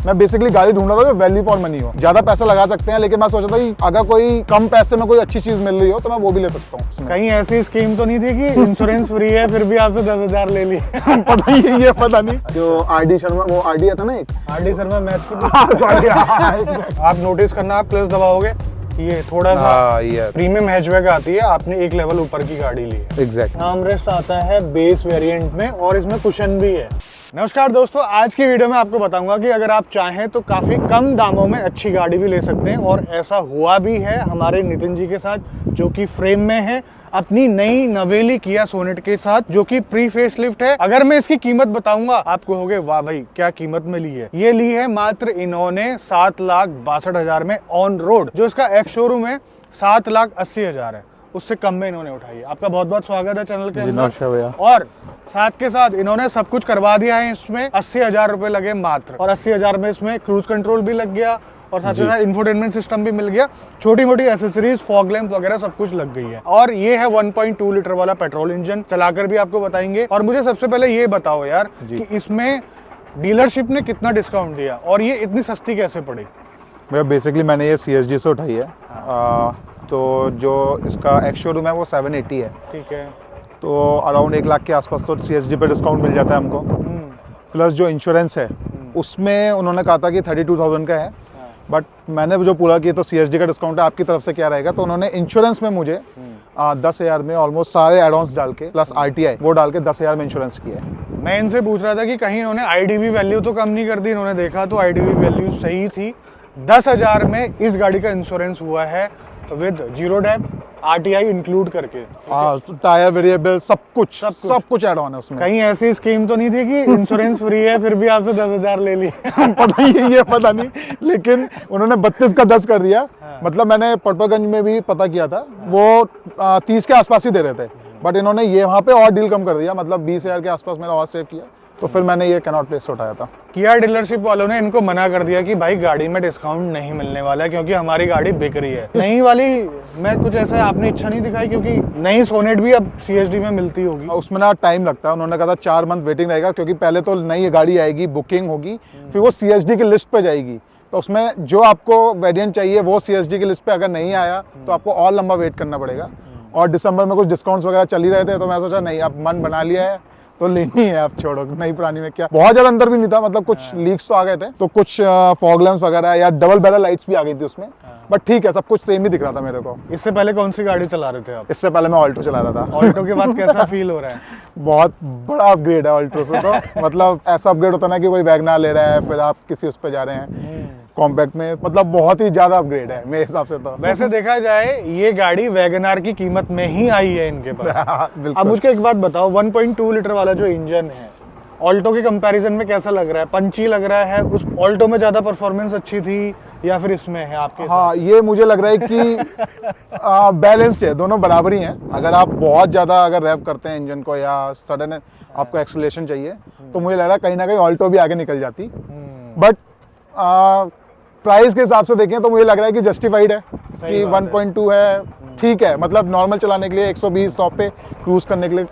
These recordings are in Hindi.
मैं बेसिकली गाड़ी ढूंढ रहा था जो वैल्यू फॉर मनी हो, ज्यादा पैसा लगा सकते हैं, लेकिन मैं सोच रहा था कि अगर कोई कम पैसे में कोई अच्छी चीज मिल रही हो तो मैं वो भी ले सकता हूँ। कहीं ऐसी स्कीम तो नहीं थी कि इंश्योरेंस फ्री है फिर भी आपसे 10,000 ले लिए? पता ही ये पता नहीं। जो आरडी शर्मा, वो आरडी आता ना एक आरडी शर्मा मैच की आप नोटिस करना, आप क्लच दबाओगे ये थोड़ा सा प्रीमियम हैचबैक आती है, आपने एक लेवल ऊपर की गाड़ी ली है। एग्जैक्ट। आर्मरेस्ट आता है बेस वेरिएंट में और इसमें कुशन भी है। नमस्कार दोस्तों, आज की वीडियो में आपको बताऊंगा कि अगर आप चाहें तो काफी कम दामों में अच्छी गाड़ी भी ले सकते हैं, और ऐसा हुआ भी है हमारे नितिन जी के साथ, जो कि फ्रेम में है अपनी नई नवेली किया सोनेट के साथ, जो कि प्री फेस लिफ्ट है। अगर मैं इसकी कीमत बताऊंगा आप कहोगे वाह भाई क्या कीमत में ली है। ये ली है मात्र इन्होंने 7,62,000 में ऑन रोड। जो इसका एक्स शोरूम है 7,80,000 है, उससे कम में इन्होंने उठाई है। आपका बहुत बहुत स्वागत है चैनल के अंदर। और साथ के साथ इन्होंने सब कुछ करवा दिया है। इसमें 80,000 रुपए लगे मात्र, और 80,000 में इसमें क्रूज कंट्रोल भी लग गया और साथ ही साथ इंफोटेनमेंट सिस्टम भी मिल गया, छोटी मोटी एसेसरीज, फॉग लैंप वगैरह सब कुछ लग गई है। और ये है 1.2 लीटर वाला पेट्रोल इंजन, चलाकर भी आपको बताएंगे। और मुझे सबसे पहले ये बताओ यार कि इसमें डीलरशिप ने कितना डिस्काउंट दिया और ये इतनी सस्ती कैसे पड़ी? भैया बेसिकली मैंने ये CSG से उठाई है। तो जो इसका एक्स शोरूम है वो 780 है। ठीक है। तो अराउंड 1 लाख के आसपास तो CSG पे डिस्काउंट मिल जाता है हमको। प्लस जो इंश्योरेंस है उसमें उन्होंने कहा था कि 32,000 का है, बट मैंने जो पूरा किया तो CSG का डिस्काउंट है, आपकी तरफ से क्या रहेगा? तो उन्होंने इंश्योरेंस में मुझे 10,000 में ऑलमोस्ट सारे एडवांस डाल के प्लस RTI वो डाल के 10,000 में इंश्योरेंस किया है। मैं इनसे पूछ रहा था कि कहीं इन्होंने IDV वैल्यू तो कम नहीं कर दी। इन्होंने देखा तो IDV वैल्यू सही थी। 10,000 में इस गाड़ी का इंश्योरेंस हुआ है with zero dep, RTI include करके। टायर वेरिएबल सब कुछ ऐड ऑन है उसमें। कहीं ऐसी स्कीम तो नहीं थी कि इंश्योरेंस फ्री है फिर भी आपसे 10,000 ले लिए? पता ही ये पता नहीं, लेकिन उन्होंने 32 का 10 कर दिया। मतलब मैंने पटवागंज में भी पता किया था, वो 30 के आसपास ही दे रहे थे, बट इन्होंने ये वहाँ पे और डील कम कर दिया, मतलब 20,000 के आसपास मैंने और सेव किया। तो फिर मैंने ये कैनॉट प्लेस से उठाया था। किया डीलरशिप वालों ने इनको मना कर दिया कि भाई गाड़ी में डिस्काउंट नहीं मिलने वाला है, क्योंकि हमारी गाड़ी बिक रही है। नई वाली में कुछ ऐसा आपने इच्छा नहीं दिखाई, क्योंकि नई सोनेट भी अब CSD में मिलती होगी। उसमें ना टाइम लगता है, उन्होंने कहा था 4 मंथ वेटिंग रहेगा, क्योंकि पहले तो नई गाड़ी आएगी, बुकिंग होगी, फिर वो CSD की लिस्ट पे जाएगी। तो उसमें जो आपको वेरिएंट चाहिए वो CSD की लिस्ट पे अगर नहीं आया तो आपको और लंबा वेट करना पड़ेगा। और दिसंबर में कुछ डिस्काउंट्स वगैरह चल ही रहे थे, तो मैं सोचा नहीं, अब मन बना लिया है तो लेनी है, अब छोड़ो। नई पुरानी में क्या, बहुत ज्यादा अंदर भी नहीं था, मतलब कुछ लीक्स तो आ गए थे, तो कुछ फॉग लैंप्स वगैरह या डबल बैरल लाइट्स भी आ गई थी उसमें, बट ठीक है, सब कुछ सेम ही दिख रहा था मेरे को। इससे पहले कौन सी गाड़ी चला रहे थे आप? इससे पहले मैं ऑल्टो चला रहा था। ऑल्टो के बाद कैसा फील हो रहा है? बहुत बड़ा अपग्रेड है ऑल्टो से तो। मतलब ऐसा अपग्रेड होता ना कि कोई वैगनआर ले रहा है फिर आप किसी उस पर जा रहे हैं कॉम्पैक्ट में, मतलब बहुत ही ज्यादा अपग्रेड है मेरे हिसाब से तो। वैसे देखा जाए ये गाड़ी वैगनआर की कीमत में ही आई है इनके पास। अब मुझे एक बात बताओ, 1.2 लीटर वाला जो इंजन है ऑल्टो के कंपैरिजन में कैसा लग रहा है? पंची लग रहा है? उस ऑल्टो में ज्यादा परफॉर्मेंस अच्छी थी या फिर इसमें है आपके? हाँ, ये मुझे लग रहा है कि बैलेंस्ड है, दोनों बराबर ही हैं। अगर आप बहुत ज्यादा अगर रेव करते हैं इंजन को या सडन आपको एक्सेलरेशन चाहिए तो मुझे लग रहा है कहीं ना कहीं ऑल्टो भी आगे निकल जाती। बट प्राइस के हिसाब से देखें तो मुझे लग रहा है कि जस्टिफाइड है कि 1.2 है, ठीक है, मतलब नॉर्मल चलाने के लिए 120-100 पे क्रूज करने के लिए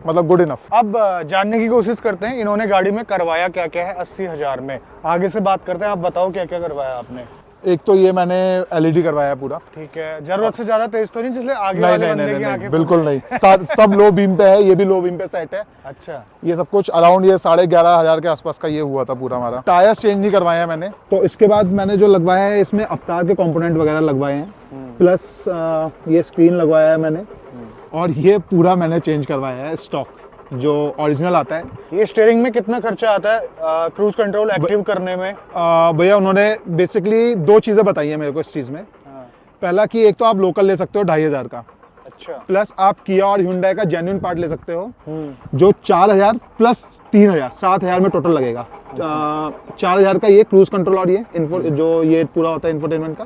मतलब गुड इनफ। अब जानने की कोशिश करते हैं इन्होंने गाड़ी में करवाया क्या क्या है 80,000 में। आगे से बात करते हैं, आप बताओ क्या क्या करवाया आपने? एक तो ये मैंने LED करवाया पूरा। ठीक है, जरूरत से ज्यादा तेज तो नहीं जिसलिए आगे वाले बंदे की आंखें? बिल्कुल नहीं, सब लो बीम पे है, ये भी लो बीम पे सेट है। अच्छा। ये सब कुछ अराउंड ये 11,500 के आसपास का ये हुआ था पूरा हमारा। टायर्स चेंज नहीं करवाए हैं मैंने। तो इसके बाद मैंने जो लगवाया है इसमें अवतार के कंपोनेंट वगैरह लगवाए हैं, प्लस ये स्क्रीन लगवाया है मैंने, और ये पूरा मैंने चेंज करवाया है स्टॉक जो ओरिजिनल आता है। ये स्टीयरिंग में कितना खर्चा आता है क्रूज कंट्रोल एक्टिव करने में? भैया उन्होंने बेसिकली 2 चीजें बताई है मेरे को इस चीज में। पहला कि एक तो आप लोकल ले सकते हो 2,500 का। अच्छा। प्लस आप किया और Hyundai का जेन्युइन पार्ट ले सकते हो जो 4,000 प्लस 3,000 7,000 में टोटल लगेगा। 4,000 का ये क्रूज कंट्रोल और ये जो ये पूरा होता है इंफोटेनमेंट का,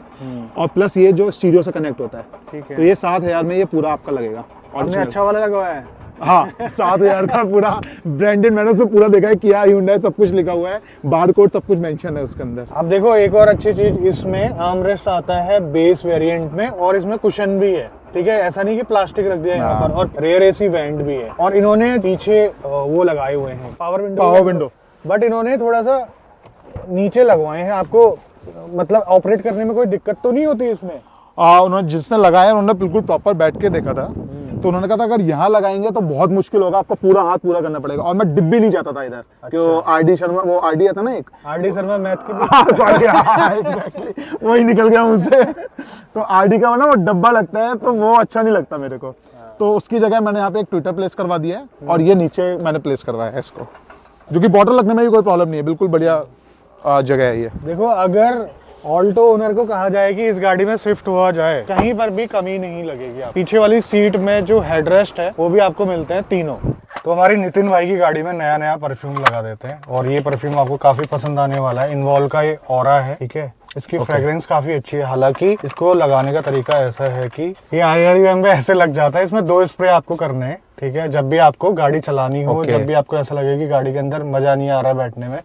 और प्लस ये जो स्टीरियो से कनेक्ट होता है। ठीक है। तो ये 7,000 में ये पूरा आपका लगेगा। और अच्छा वाला लगवाया है? हाँ, 7,000 का पूरा ब्रांडेड, मैंने उसमें पूरा देखा है, किया Hyundai सब कुछ लिखा हुआ है, बारकोड सब कुछ मेंशन है उसके अंदर। अब देखो एक और अच्छी चीज, इसमें आर्मरेस्ट आता है बेस वेरिएंट में और इसमें कुशन भी है। ठीक है, ऐसा नहीं कि प्लास्टिक रख दिया यहाँ पर, और रेयर AC वेंट भी है। और इन्होंने पीछे वो लगाए हुए हैं पावर विंडो। विंडो बट इन्होंने थोड़ा सा नीचे लगवाए हैं, आपको मतलब ऑपरेट करने में कोई दिक्कत तो नहीं होती इसमें? उन्होंने जिसने लगाया उन्होंने बिल्कुल प्रॉपर बैठ के देखा था, तो उन्होंने कहा था अगर यहाँ लगाएंगे तो बहुत मुश्किल होगा, आपको पूरा हाथ पूरा करना पड़ेगा। और मैं डिब्बी नहीं जाता था इधर, क्यों आरडी शर्मा, वो आरडी आता ना एक, आरडी शर्मा मैथ की, सॉरी एग्जैक्टली वही निकल गया मुझसे। तो आरडी का ना वो डब्बा लगता है, तो वो अच्छा नहीं लगता मेरे को, तो उसकी जगह मैंने यहाँ पे एक ट्विटर प्लेस करवा दिया है और ये नीचे मैंने प्लेस करवाया है इसको, जो कि बॉटल लगने में भी कोई प्रॉब्लम नहीं है, बिल्कुल बढ़िया जगह है ये। देखो अगर ऑल्टो ओनर को कहा जाए कि इस गाड़ी में स्विफ्ट हुआ जाए, कहीं पर भी कमी नहीं लगेगी। आप पीछे वाली सीट में जो हेडरेस्ट है वो भी आपको मिलते हैं तीनों। तो हमारी नितिन भाई की गाड़ी में नया नया परफ्यूम लगा देते हैं और ये परफ्यूम आपको काफी पसंद आने वाला है। इन्वॉल्व का ये ऑरा है, ठीक है, इसकी फ्रेग्रेंस काफी अच्छी है। हालांकि इसको लगाने का तरीका ऐसा है कि ये IRUM पे ऐसे लग जाता है, इसमें 2 स्प्रे आपको करने हैं, ठीक है। जब भी आपको गाड़ी चलानी हो, जब भी आपको ऐसा लगे कि गाड़ी के अंदर मजा नहीं आ रहा बैठने में,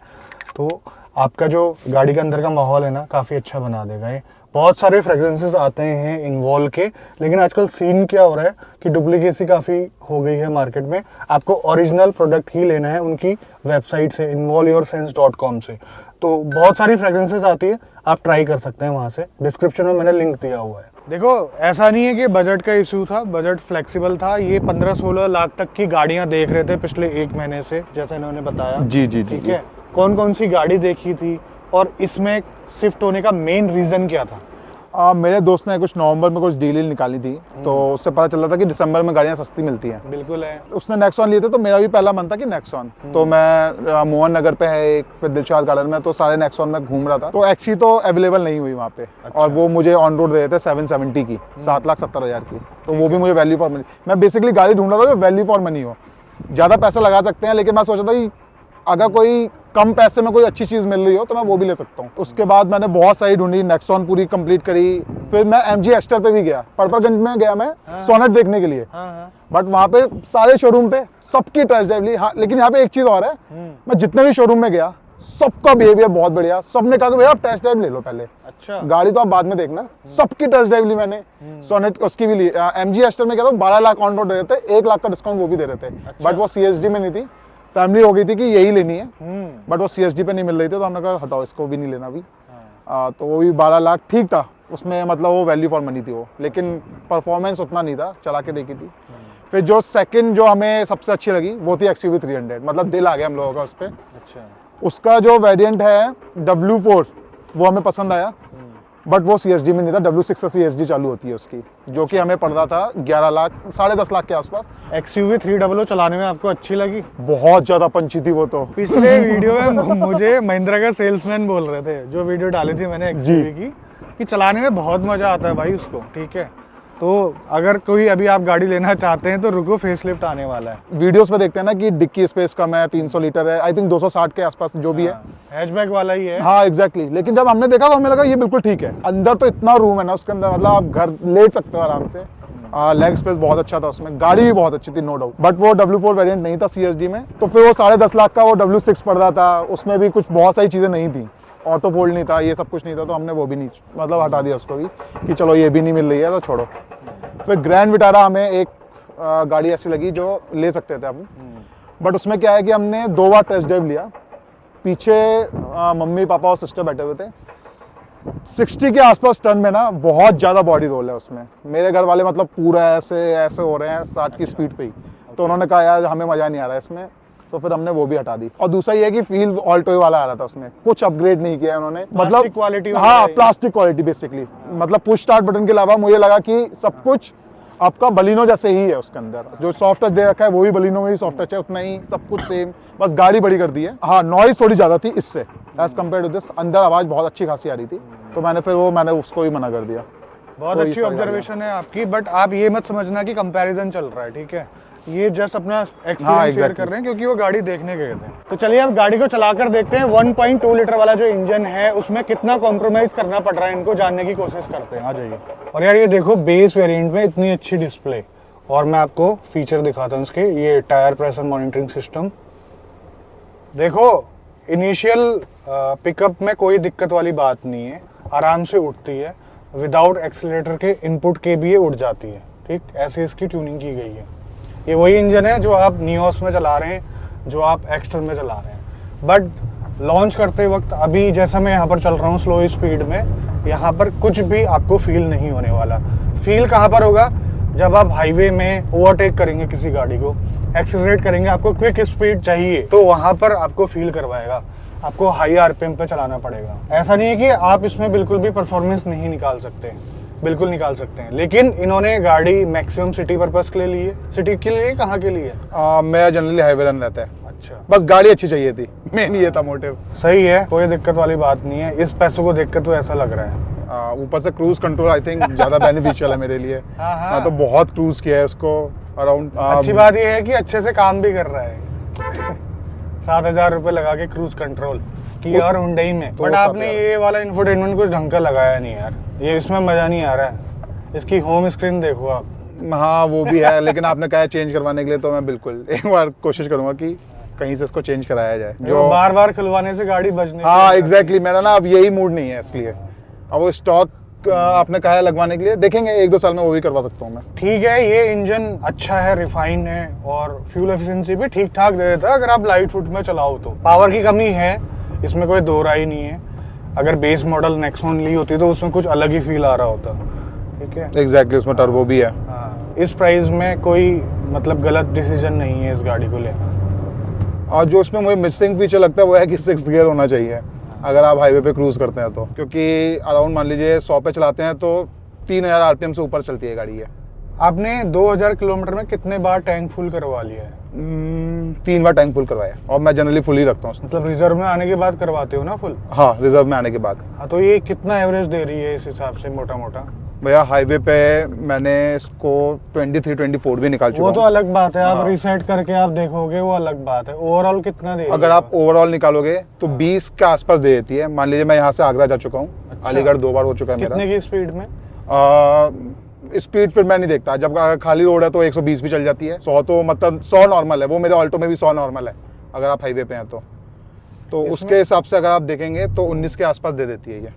तो आपका जो गाड़ी के अंदर का माहौल है ना काफी अच्छा बना देगा ये। बहुत सारे फ्रेग्रेंसेस आते हैं इन्वॉल्व के, लेकिन आजकल सीन क्या हो रहा है कि डुप्लीकेसी काफी हो गई है मार्केट में। आपको ओरिजिनल प्रोडक्ट ही लेना है उनकी वेबसाइट से, involveyoursense.com से। तो बहुत सारी फ्रेग्रेंसेस आती है, आप ट्राई कर सकते हैं वहां से, डिस्क्रिप्शन में मैंने लिंक दिया हुआ है। देखो ऐसा नहीं है कि बजट का इशू था, बजट फ्लेक्सिबल था। ये 15-16 लाख तक की गाड़ियां देख रहे थे पिछले 1 महीने से, जैसा इन्होंने बताया। जी जी ठीक है, कौन कौन सी गाड़ी देखी थी और इसमें शिफ्ट होने का मेन रीजन क्या था? मेरे दोस्त ने कुछ नवंबर में कुछ डील निकाली थी, तो उससे पता चला था कि दिसंबर में गाड़ियां सस्ती मिलती हैं। बिल्कुल है। उसने नेक्सॉन लिए थे, तो मेरा भी पहला मन था कि नेक्सॉन। तो मैं मोहन नगर पे है एक, फिर दिलशाद गार्डन में, तो सारे नेक्सॉन में घूम रहा था, तो एक्सी तो अवेलेबल नहीं हुई वहाँ पे। अच्छा। और वो मुझे ऑन रोड दे रहे थे 770 की, 7,70,000 की, तो वो भी मुझे वैल्यू फॉर मनी। मैं बेसिकली गाड़ी ढूंढ रहा था जो वैल्यू फॉर मनी हो, ज़्यादा पैसा लगा सकते हैं, लेकिन मैं सोचा था कि अगर कोई कम पैसे में कोई अच्छी चीज़ मिल रही हो तो मैं वो भी ले सकता हूँ। उसके बाद मैंने बहुत सारी ढूंढी, नेक्सॉन पूरी कंप्लीट करी, फिर मैं MG एस्टर पे भी गया, पर्पलगंज में गया मैं सोनेट देखने के लिए। बट वहाँ पे सारे शोरूम पे सबकी टेस्ट ड्राइव ली। हाँ, लेकिन यहाँ पे एक चीज़ और है, मैं जितने भी शोरूम में गया सबका बिहेवियर बहुत बढ़िया, सबने कहा कि भैया आप टेस्ट ड्राइव ले लो पहले, अच्छा गाड़ी तो आप बाद में देखना। सबकी टेस्ट ड्राइव ली मैंने, सोनेट उसकी भी ली। MG एस्टर में क्या था, 12 लाख ऑन रोड दे रहे थे, 1 लाख का डिस्काउंट वो भी दे रहे थे। बट वो CSD में नहीं थी, फैमिली हो गई थी कि यही लेनी है, बट वो CSD पे नहीं मिल रही थी, तो हमने कहा हटाओ इसको भी नहीं लेना अभी। तो वो भी 12 लाख ठीक था उसमें, मतलब वो वैल्यू फॉर मनी थी वो, लेकिन परफॉर्मेंस उतना नहीं था, चला के देखी थी। फिर जो सेकंड जो हमें सबसे अच्छी लगी वो थी XUV 300, मतलब दिल आ गया हम लोगों का उस पर। अच्छा। उसका जो वेरिएंट है W4 वो हमें पसंद आया, बट वो CSD में नहीं था, W6 से CSD चालू होती है उसकी, जो कि हमें पड़ रहा था 11 लाख, 10.5 लाख के आसपास। XUV 300 चलाने में आपको अच्छी लगी? बहुत ज्यादा पंची थी वो तो। पिछले वीडियो में मुझे महिंद्रा का सेल्समैन बोल रहे थे, जो वीडियो डाली थी मैंने XUV की, कि चलाने में बहुत मजा आता है भाई उसको, ठीक है। तो अगर कोई अभी आप गाड़ी लेना चाहते हैं तो रुको, फेसलिफ्ट आने वाला है। वीडियोस में देखते हैं ना कि डिक्की स्पेस कम है, 300 लीटर है, आई थिंक 260 के आसपास जो भी है, हैचबैक वाला ही है। हाँ एग्जैक्टली। लेकिन जब हमने देखा तो हमें लगा ये बिल्कुल ठीक है। अंदर तो इतना रूम है ना उसके अंदर, मतलब आप घर लेट सकते हो आराम से। लेग स्पेस बहुत अच्छा था उसमें, गाड़ी भी बहुत अच्छी थी नो डाउट। बट वो W4 वेरिएंट नहीं था CSD में, तो फिर वो 10.5 लाख का वो W6 पड़ रहा था, उसमें भी कुछ बहुत सारी चीज़ें नहीं थी, ऑटो फोल्ड नहीं था, ये सब कुछ नहीं था, तो हमने वो भी नहीं, मतलब हटा दिया उसको भी कि चलो ये भी नहीं मिल रही है तो छोड़ो। फिर ग्रैंड विटारा हमें एक गाड़ी ऐसी लगी जो ले सकते थे हम, बट उसमें क्या है कि हमने 2 बार टेस्ट ड्राइव लिया, पीछे मम्मी पापा और सिस्टर बैठे हुए थे। 60 के आसपास टर्न में ना बहुत ज़्यादा बॉडी रोल है उसमें, मेरे घर वाले मतलब पूरा ऐसे ऐसे हो रहे हैं 60 की स्पीड पे ही, तो उन्होंने कहा यार हमें मज़ा नहीं आ रहा है इसमें, तो फिर हमने वो भी हटा दी। और दूसरा ये है कि फील ऑल्टो वाला आ रहा था उसमें, कुछ अपग्रेड नहीं किया उन्होंने, मतलब क्वालिटी, हाँ प्लास्टिक क्वालिटी बेसिकली, मतलब पुश स्टार्ट बटन के अलावा मुझे लगा कि सब कुछ आपका बलिनो जैसे ही है उसके अंदर, जो सॉफ्ट टच दे रखा है वो भी बलिनो में ही सॉफ्ट टच है, उतना ही सब कुछ सेम, बस गाड़ी बड़ी कर दी है। हाँ नॉइज थोड़ी ज़्यादा थी इससे एज कम्पेयर टू दिस, अंदर आवाज़ बहुत अच्छी खासी आ रही थी, तो मैंने उसको ही मना कर दिया। बहुत तो अच्छी ऑब्जर्वेशन है आपकी, बट आप ये मत समझना कि कंपैरिजन चल रहा है, ठीक है, ये जस्ट अपना एक्सपीरियंस शेयर कर रहे हैं क्योंकि वो गाड़ी देखने गए थे। तो चलिए अब गाड़ी को चलाकर देखते हैं 1.2 लीटर वाला जो इंजन है उसमें कितना कॉम्प्रोमाइज करना पड़ रहा है, इनको जानने की कोशिश करते हैं। आ जाइए। और यार ये देखो बेस वेरिएंट में इतनी अच्छी डिस्प्ले, और मैं आपको फीचर दिखाता हूँ इसके, ये टायर प्रेशर मॉनिटरिंग सिस्टम देखो, इनिशियल पिकअप में कोई दिक्कत वाली बात नहीं है, आराम से उठती है, विदाउट एक्सीलरेटर के इनपुट के भी ये उठ जाती है, ठीक, ऐसे इसकी ट्यूनिंग की गई है। ये वही इंजन है जो आप नियोस में चला रहे हैं, जो आप एक्स्टर में चला रहे हैं, बट लॉन्च करते वक्त अभी जैसा मैं यहाँ पर चल रहा हूँ स्लो स्पीड में, यहाँ पर कुछ भी आपको फील नहीं होने वाला। फील कहाँ पर होगा? जब आप हाईवे में ओवरटेक करेंगे किसी गाड़ी को, एक्सीलरेट करेंगे, आपको क्विक स्पीड चाहिए, तो वहाँ पर आपको फील करवाएगा। आपको हाई आरपीएम पे चलाना पड़ेगा। ऐसा नहीं है कि आप इसमें बिल्कुल भी परफॉर्मेंस नहीं निकाल सकते, बिल्कुल निकाल सकते हैं, लेकिन इन्होंने गाड़ी मैक्सिमम सिटी पर्पस के लिए ली है। सिटी के लिए, कहाँ के लिए? मेरा जनरली हाईवे रन रहता है। अच्छा, बस गाड़ी अच्छी चाहिए थी, मेन ये था मोटिव। सही है, कोई दिक्कत वाली बात नहीं है। इस पैसों को देख कर तो ऐसा लग रहा है। ऊपर से क्रूज कंट्रोल आई थिंक ज्यादा बेनिफिशियल है मेरे लिए। हाँ। मैं तो बहुत क्रूज किया है इसको अराउंड। अच्छी बात यह है कि अच्छे से काम भी कर रहा है। 7,000 रुपए लगा के क्रूज कंट्रोल की और हुंडई में, तो बट आपने 7,000 ये वाला इंफोटेनमेंट कुछ ढंग का लगाया नहीं यार। ये इसमें मजा नहीं आ रहा है। इसकी होम स्क्रीन देखो आप। हाँ वो भी है, लेकिन आपने कहा चेंज करवाने के लिए, तो मैं बिल्कुल एक बार कोशिश करूंगा कि कहीं से इसको चेंज कराया जाए। जो बार बार खुलवाने से गाड़ी बजने। हाँ एग्जैक्टली, मेरा ना अब यही मूड नहीं है, इसलिए अब वो स्टॉक आपने कहा है लगवाने के लिए, देखेंगे 1-2 साल में वो भी करवा सकता हूँ मैं। ठीक है, ये इंजन अच्छा है, रिफाइन है और फ्यूल एफिशिएंसी भी ठीक ठाक दे देता है अगर आप लाइट फुट में चलाओ तो। पावर की कमी है, इसमें कोई दो राय नहीं है। अगर बेस मॉडल नेक्सॉन ली होती तो उसमें कुछ अलग ही फील आ रहा होता। ठीक है, एग्जैक्टली, उसमें टर्बो भी है। हाँ, इस प्राइस में कोई मतलब गलत डिसीजन नहीं है इस गाड़ी को लेना। और जो उसमें मुझे मिसिंग फीचर लगता है वो है कि 6th गियर होना चाहिए अगर आप हाईवे पे क्रूज करते हैं तो, क्योंकि अराउंड मान लीजिए 100 पे चलाते हैं तो 3000 आरपीएम से ऊपर चलती है गाड़ी है। आपने 2000 किलोमीटर में कितने बार टैंक फुल करवा लिया है? 3 बार टैंक फुल करवाया, और मैं जनरली फुल ही रखता हूँ। मतलब रिजर्व में आने के बाद करवाते हो ना फुल? हाँ, रिजर्व में आने के बाद। हाँ, तो ये कितना एवरेज दे रही है इस हिसाब से मोटा मोटा? भैया हाईवे पे मैंने इसको 23-24 भी निकाल चुका वो तो हूँ। अलग बात है, आप हाँ। रीसेट करके आप देखोगे वो अलग बात है। ओवरऑल कितना दे रही अगर है? आप ओवरऑल निकालोगे तो 20 के आसपास दे देती है। मान लीजिए मैं यहाँ से आगरा जा चुका हूँ, अच्छा। अलीगढ़ 2 बार हो चुका है मेरा। कितने की स्पीड में? स्पीड फिर मैं नहीं देखता, जब खाली रोड है तो 120 भी चल जाती है। 100 तो मतलब 100 नॉर्मल है, वो मेरे ऑल्टो में भी 100 नॉर्मल है अगर आप हाईवे पे हैं तो उसके हिसाब से अगर आप देखेंगे तो 19 के आसपास दे देती है ये।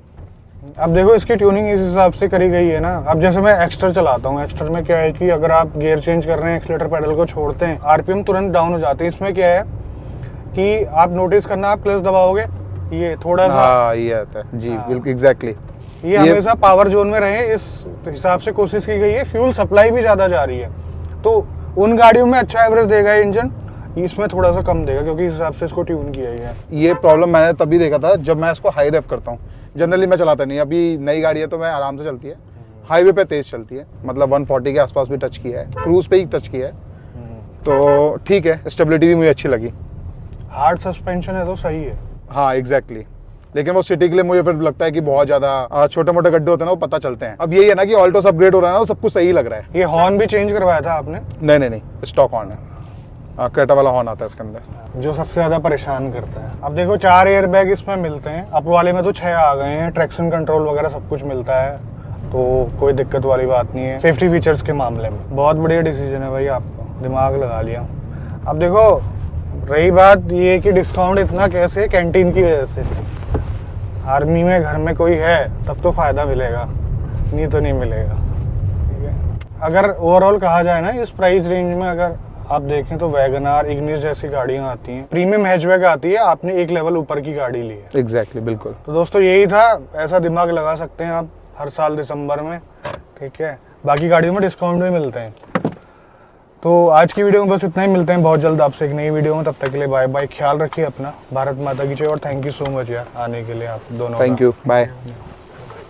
अब देखो इसकी ट्यूनिंग इस हिसाब से करी गई है ना। अब जैसे मैं एक्स्टर चलाता हूँ, एक्स्टर में क्या है कि अगर आप गियर चेंज कर रहे हैं, एक्सीलेटर पेडल को छोड़ते हैं, आरपीएम तुरंत डाउन हो जाते हैं। इसमें क्या है कि आप नोटिस करना, आप क्लच दबाओगे ये थोड़ा सा, हाँ ये आता है जी, हाँ। बिल्कुल एग्जैक्टली। ये हमेशा पावर जोन में रहे, इस हिसाब से कोशिश की गई है। फ्यूल सप्लाई भी ज्यादा जा रही है, तो उन गाड़ियों में अच्छा एवरेज देगा इंजन, इसमें थोड़ा सा कम देगा क्योंकि इस हिसाब से इसको ट्यून किया गया है। ये प्रॉब्लम मैंने तभी देखा था जब मैं इसको हाई रेव करता हूँ। जनरली मैं चलाता नहीं, अभी नई गाड़ी है तो मैं आराम से चलती है, हाईवे पे तेज चलती है, मतलब 140 के आसपास भी टच किया है, क्रूज पे ही टच किया है, तो ठीक है। स्टेबिलिटी भी मुझे अच्छी लगी, हार्ड सस्पेंशन है तो सही है। हाँ एग्जैक्टली। लेकिन वो सिटी के लिए मुझे फिर लगता है कि बहुत ज्यादा छोटे मोटे गड्ढे होते हैं ना, वो पता चलते हैं। अब यही है ना कि ऑल्टो अपग्रेड हो रहा है ना, वो सब कुछ सही लग रहा है। ये हॉर्न भी चेंज करवाया था आपने? नहीं, स्टॉक हॉर्न है, क्रेटा वाला हॉर्न आता है इसके अंदर, जो सबसे ज्यादा परेशान करता है। अब देखो 4 एयर बैग इसमें मिलते हैं, अप वाले में तो 6 आ गए हैं, ट्रैक्शन कंट्रोल वगैरह सब कुछ मिलता है, तो कोई दिक्कत वाली बात नहीं है। सेफ्टी फीचर्स के मामले में बहुत बढ़िया डिसीजन है भाई, आपका दिमाग लगा लिया। अब देखो रही बात ये कि डिस्काउंट इतना कैसे, कैंटीन की वजह से। आर्मी में घर में कोई है तब तो फायदा मिलेगा, नहीं तो नहीं मिलेगा। ठीक है, अगर ओवरऑल कहा जाए ना इस प्राइस रेंज में अगर आप देखें तो वैगनार, इग्निस जैसी गाड़ियां आती हैं, प्रीमियम हैचबैक आती है, आपने एक लेवल ऊपर की गाड़ी ली है। एग्जैक्टली बिल्कुल। तो दोस्तों यही था, ऐसा दिमाग लगा सकते हैं आप हर साल दिसंबर में। ठीक है, बाकी गाड़ियों में डिस्काउंट भी मिलते हैं। तो आज की वीडियो में बस इतना ही, मिलते हैं बहुत जल्द आपसे एक नई वीडियो में। तब तक के लिए बाय बाय, ख्याल रखिए अपना, भारत माता की जय, और थैंक यू सो मच यार आने के लिए आप दोनों। Thank you, bye.